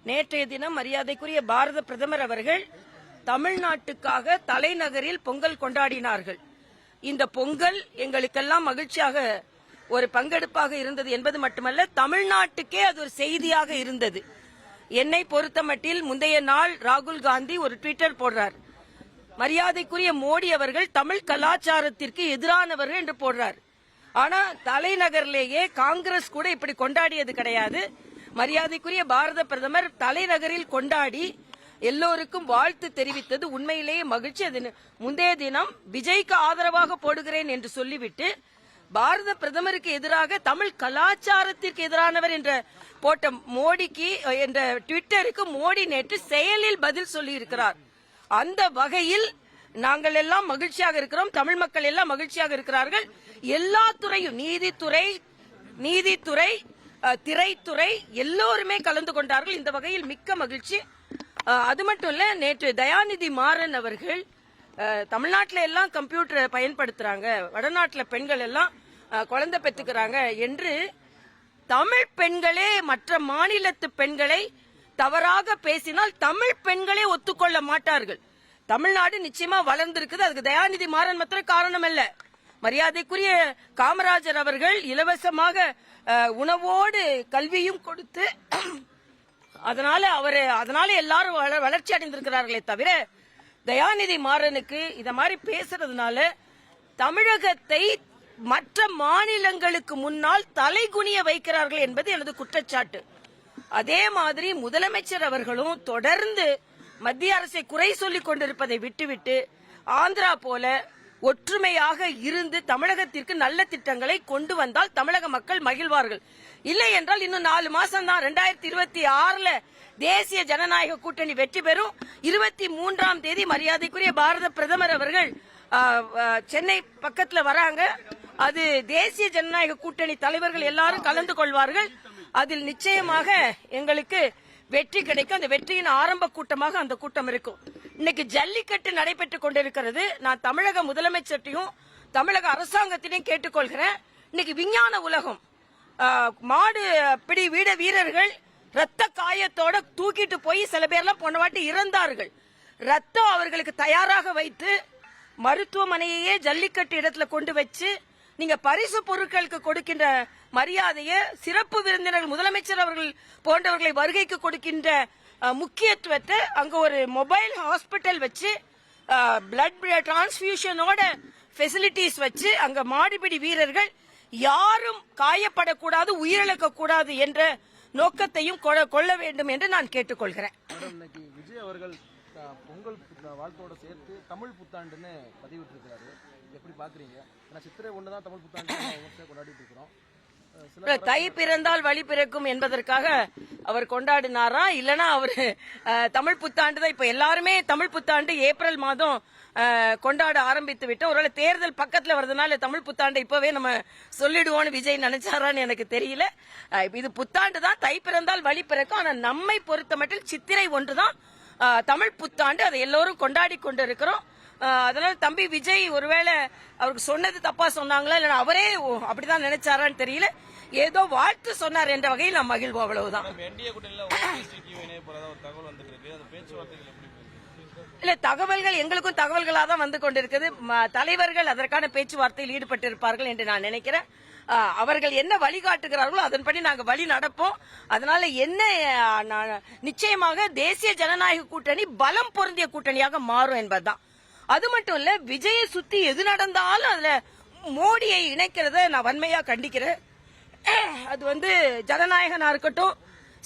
நேற்றைய தினம் மரியாதைக்குரிய பாரத பிரதமர் அவர்கள் தமிழ்நாட்டுக்காக தலைநகரில் பொங்கல் கொண்டாடினார்கள். இந்த பொங்கல் எங்களுக்கெல்லாம் மகிழ்ச்சியாக ஒரு பங்கெடுப்பாக இருந்தது என்பது மட்டுமல்ல, தமிழ்நாட்டுக்கே அது ஒரு செய்தியாக இருந்தது. என்னை பொறுத்தமட்டில் முந்தைய நாள் ராகுல் காந்தி ஒரு ட்விட்டர் போடுறார், மரியாதைக்குரிய மோடி அவர்கள் தமிழ் கலாச்சாரத்திற்கு எதிரானவர்கள் என்று போடுறார். ஆனா தலைநகரிலேயே காங்கிரஸ் கூட இப்படி கொண்டாடியது கிடையாது. மரியாதைக்குரிய பாரத பிரதமர் தலைநகரில் கொண்டாடி எல்லோருக்கும் வாழ்த்து தெரிவித்தது உண்மையிலேயே மகிழ்ச்சி. அது முந்தைய தினம் விஜய்க்கு ஆதரவாக போடுகிறேன் என்று சொல்லிவிட்டு பாரத பிரதமருக்கு எதிராக தமிழ் கலாச்சாரத்திற்கு எதிரானவர் என்ற போட்ட மோடிக்கு என்ற ட்விட்டருக்கு மோடி நேற்று செயலில் பதில் சொல்லி இருக்கிறார். அந்த வகையில் நாங்கள் எல்லாம் மகிழ்ச்சியாக இருக்கிறோம், தமிழ் மக்கள் எல்லாம் மகிழ்ச்சியாக இருக்கிறார்கள். எல்லா துறையும், நீதித்துறை, திரைத்துறை எல்லோருமே கலந்து கொண்டார்கள். இந்த வகையில் மிக்க மகிழ்ச்சி. அது மட்டும் இல்ல, நேற்று தயாநிதி மாறன் அவர்கள் தமிழ்நாட்டில எல்லாம் கம்ப்யூட்டர் பயன்படுத்துறாங்க, வடநாட்டில் பெண்கள் எல்லாம் குழந்தை பெற்றுக்கிறாங்க என்று தமிழ் பெண்களே மற்ற மாநிலத்து பெண்களை தவறாக பேசினால் தமிழ் பெண்களே ஒத்துக்கொள்ள மாட்டார்கள். தமிழ்நாடு நிச்சயமா வளர்ந்திருக்குது, அதுக்கு தயாநிதி மாறன் மாத்திரம் காரணம் அல்ல. மரியாதைக்குரிய காமராஜர் அவர்கள் இலவசமாக உணவோடு கல்வியும் கொடுத்து அதனால எல்லாரும் வளர்ச்சி அடைந்திருக்கிறார்களே தவிர, தயாநிதி மாறனுக்கு இத மாதிரி பேசுறதுனால தமிழகத்தை மற்ற மாநிலங்களுக்கு முன்னால் தலைகுனிய வைக்கிறார்கள் என்பது எனது குற்றச்சாட்டு. அதே மாதிரி முதலமைச்சர் அவர்களும் தொடர்ந்து மத்திய அரசை குறை சொல்லிக் கொண்டிருப்பதை விட்டுவிட்டு ஆந்திரா போல ஒற்றுமையாக இருந்து தமிழகத்திற்கு நல்ல திட்டங்களை கொண்டு வந்தால் தமிழக மக்கள் மகிழ்வார்கள். இல்லை என்றால் இன்னும் 4 மாசம் தான். 2026 தேசிய ஜனநாயக கூட்டணி வெற்றி பெறும். 23ஆம் தேதி மரியாதைக்குரிய பாரத பிரதமர் அவர்கள் சென்னை பக்கத்துல வராங்க. அது தேசிய ஜனநாயக கூட்டணி தலைவர்கள் எல்லாரும் கலந்து கொள்வார்கள். அதில் நிச்சயமாக எங்களுக்கு வெற்றி கிடைக்கும். அந்த வெற்றியின் ஆரம்ப கூட்டமாக அந்த கூட்டம் இருக்கும். இன்னைக்கு ஜல்லிக்கட்டு நடைபெற்றுக் கொண்டிருக்கிறது. நான் தமிழக முதலமைச்சரையும் தமிழக அரசாங்கத்தினையும் கேட்டுக்கொள்கிறேன். இன்னைக்கு விஞ்ஞான உலகம், மாடு பிடி வீரர்கள் ரத்த காயத்தோட தூக்கிட்டு போய் சில பேர்லாம் போன வாட்டி இறந்தார்கள். ரத்தம் அவர்களுக்கு தயாராக வைத்து மருத்துவமனையே ஜல்லிக்கட்டு இடத்துல கொண்டு வச்சு நீங்க பரிசு பொருட்களுக்கு கொடுக்கின்ற மரியாதையை, சிறப்பு விருந்தினர்கள் முதலமைச்சர் அவர்கள் போன்றவர்களை வருகைக்கு கொடுக்கின்ற முக்கியத்துவத்தை, அங்க ஒரு மொபைல் ஹாஸ்பிட்டல் வச்சு பிளட் டிரான்ஸ்பியூஷனோட ஃபெசிலிட்டிஸ் வச்சு அங்க மாடுபிடி வீரர்கள் யாரும் காயப்படக்கூடாது, உயிரிழக்க கூடாது என்ற நோக்கத்தையும் கொள்ள வேண்டும் என்று நான் கேட்டுக்கொள்கிறேன். விஜய் அவர்கள் பொங்கல் வாழ்த்தோட சேர்த்து தமிழ் புத்தாண்டுன்னு பதிவிட்டிருக்கிறாரு, எப்படி பாக்குறீங்க? சித்திரை ஒண்ணுதான் தமிழ் புத்தாண்டு கொண்டாடிட்டு இருக்கிறோம். தை பிறந்தால் வழி பிறக்கும் என்பதற்காக அவர் கொண்டாடினாரா, இல்லனா அவர் தமிழ் புத்தாண்டு தான் இப்ப எல்லாருமே தமிழ் புத்தாண்டு ஏப்ரல் மாதம் கொண்டாட ஆரம்பித்து விட்டோம். ஒருவேளை தேர்தல் பக்கத்துல வருதுனால தமிழ் புத்தாண்டு இப்பவே நம்ம சொல்லிடுவோம்னு விஜய் நினைச்சாரான்னு எனக்கு தெரியல. இது புத்தாண்டு தான், தை பிறந்தால் வழி பிறக்கும். ஆனா நம்மை பொறுத்த மட்டும் சித்திரை ஒன்றுதான் தமிழ் புத்தாண்டு, அதை எல்லோரும் கொண்டாடி கொண்டு இருக்கிறோம். அதனால தம்பி விஜய் ஒருவேளை அவருக்கு சொன்னது தப்பா சொன்னாங்களா, இல்ல அவரே அப்படிதான் நினைச்சாரான்னு தெரியல. ஏதோ வாழ்த்து சொன்னார் என்ற வகையில் நான் மகிழ்வோம், அவ்வளவுதான். இல்ல, தகவல்கள் எங்களுக்கும் தகவல்களாக தான் வந்து கொண்டிருக்கிறது. தலைவர்கள் அதற்கான பேச்சுவார்த்தையில் ஈடுபட்டிருப்பார்கள் என்று நான் நினைக்கிறேன். அவர்கள் என்ன வழிகாட்டுகிறார்களோ அதன்படி நாங்க வழி நடப்போம். அதனால என்ன, நிச்சயமாக தேசிய ஜனநாயக கூட்டணி பலம் பொருந்திய கூட்டணியாக மாறும் என்பதுதான். அது மட்டும் இல்ல, விஜயை சுத்தி எது நடந்தாலும் அதுல மோடியை இணைக்கிறத நான் வன்மையா கண்டிக்கிறேன். அது ஜனநாயகனா இருக்கட்டும்,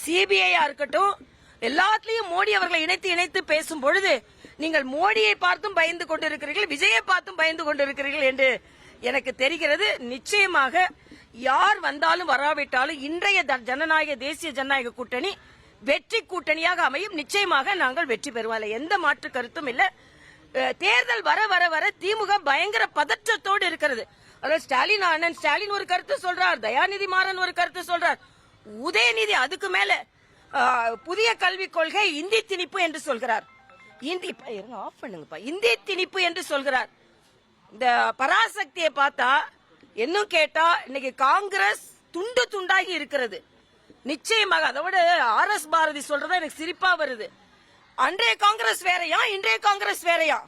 சிபிஐயா இருக்கட்டும், எல்லாத்திலையும் மோடி அவர்களை இணைத்து பேசும் பொழுது நீங்கள் மோடியை பார்த்தும் பயந்து கொண்டிருக்கிறீர்கள், விஜயை பார்த்தும் பயந்து கொண்டிருக்கிறீர்கள் என்று எனக்கு தெரிகிறது. நிச்சயமாக யார் வந்தாலும் வராவிட்டாலும் இன்றைய ஜனநாயக தேசிய ஜனநாயக கூட்டணி வெற்றி கூட்டணியாக அமையும். நிச்சயமாக நாங்கள் வெற்றி பெறுவோம், எந்த மாற்று கருத்தும் இல்ல. தேர்தல் வர வர வர திமுக பயங்கர பதற்றத்தோடு இருக்கிறது. ஸ்டாலின் அண்ணன் ஸ்டாலின் ஒரு கருத்து சொல்றார், தயாநிதி மாறன் ஒரு கருத்து சொல்றார், உதயநிதி அதுக்கு மேல புதிய கல்விக் கொள்கை இந்தி திணிப்பு என்று சொல்கிறார். இந்தி திணிப்பு என்று சொல்கிறார். இந்த பராசக்தியை பார்த்தா இன்னும் கேட்டா இன்னைக்கு காங்கிரஸ் துண்டு துண்டாகி இருக்கிறது. நிச்சயமாக. அதோட RS பாரதி சொல்றதா எனக்கு சிரிப்பா வருது. அன்றைய காங்கிரஸ் வேறையா, இன்றைய காங்கிரஸ் வேறையா?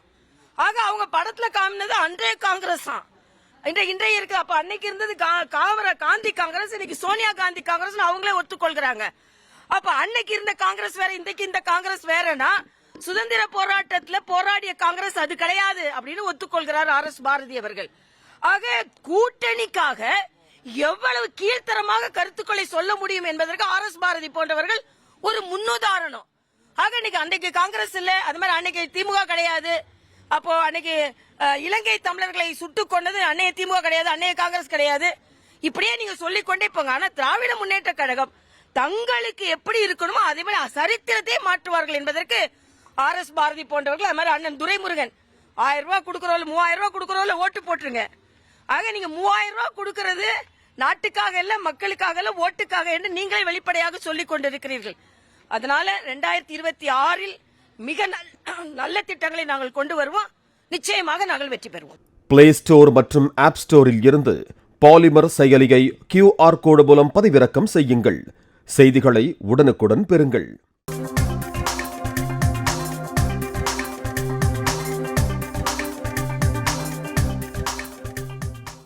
ஆக அவங்க படத்துல காமினது அன்றைய காங்கிரஸ் தான், இன்றைய இருக்கு. அப்ப அன்னைக்கு இருந்தது காந்தி காங்கிரஸ், இன்னைக்கு சோனியா காந்தி காங்கிரஸ் அவங்களே ஒத்துக்கொள்கிறாங்க. அப்ப அன்னைக்கு இருந்த காங்கிரஸ் வேற, இன்றைக்கு இந்த காங்கிரஸ் வேறனா சுதந்திர போராட்டத்துல போராடிய காங்கிரஸ் அது கிடையாது அப்படின்னு ஒத்துக்கொள்கிறார் RS பாரதி அவர்கள். ஆக கூட்டணிக்காக எவ்வளவு கீழ்த்தரமாக கருத்துக்களை சொல்ல முடியும் என்பதற்கு RS பாரதி போன்றவர்கள் ஒரு முன்னுதாரணம். ஆக இன்னைக்கு அன்னைக்கு காங்கிரஸ் இல்ல, அது மாதிரி அன்னைக்கு திமுக கிடையாது. அப்போ அன்னைக்கு இலங்கை தமிழர்களை சுட்டுக் கொண்டது அன்னைய திமுக கிடையாது, அன்னைய காங்கிரஸ் கிடையாது. இப்படியே நீங்க சொல்லிக்கொண்டே போங்க. ஆனா திராவிட முன்னேற்ற கழகம் தங்களுக்கு எப்படி இருக்கணுமோ அதே மாதிரி சரித்திரத்தை மாற்றுவார்கள் என்பதற்கு RS பாரதி போன்றவர்கள், அது மாதிரி அண்ணன் துரைமுருகன் 1000 ரூபாய் கொடுக்கறோம் 3000 ரூபாய் கொடுக்கறோம் ஓட்டு போட்டுருங்க. ஆக நீங்க 3000 ரூபாய் கொடுக்கறது நாட்டுக்காக இல்ல, மக்களுக்காக இல்ல, ஓட்டுக்காக என்று நீங்களே வெளிப்படையாக சொல்லிக் கொண்டிருக்கிறீர்கள். அதனால 2026 மிக நல்ல திட்டங்களை நாங்கள் கொண்டு வருவோம். நிச்சயமாக நாங்கள் வெற்றி பெறுவோம். பிளே ஸ்டோர் மற்றும் ஆப் ஸ்டோரில் இருந்து பாலிமர் செயலியை QR கோடு மூலம் பதிவிறக்கம் செய்யுங்கள். செய்திகளை உடனுக்குடன் பெறுங்கள்.